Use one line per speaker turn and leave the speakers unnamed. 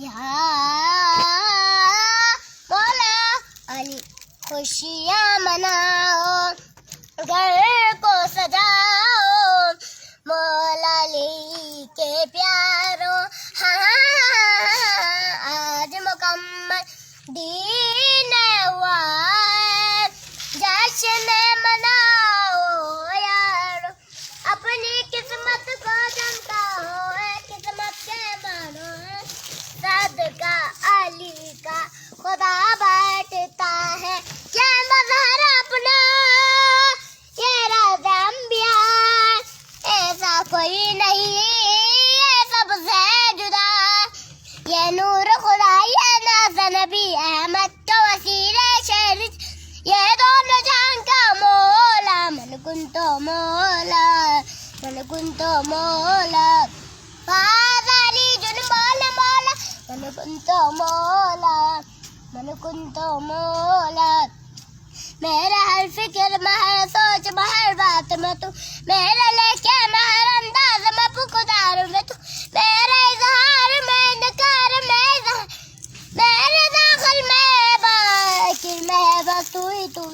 या मौला अली खुशियाँ मनाओ घर को सजाओ मौला अली के प्यारो हाँ आज मुकम्मल दीन हुआ जश्न मनाओ यारो अपनी किस्मत को चमकाओ किस्मत के मानो सदका अली का खुदा बैठता है ये मज़हर अपना ये राज़ अंबिया ऐसा कोई नहीं ये सबसे जुदा ये नूर खुदा ये नाज़ नबी अहमद का वसीले शरीफ ये दोनों जान का मौला मन कुंतो मौला मन कुंतो मौला फाज़ली जुन मौला मौला मन कुंतो मौला मन कुंतो मौला मेरा हर फिक्र में हर सोच में हर बात में तू मेरा लेके मैं हर अंदाज में पुकार में तू मेरे इज़हार में नकार में इज़हार मेरे दाखिल में बाकिर में बस तू ही तू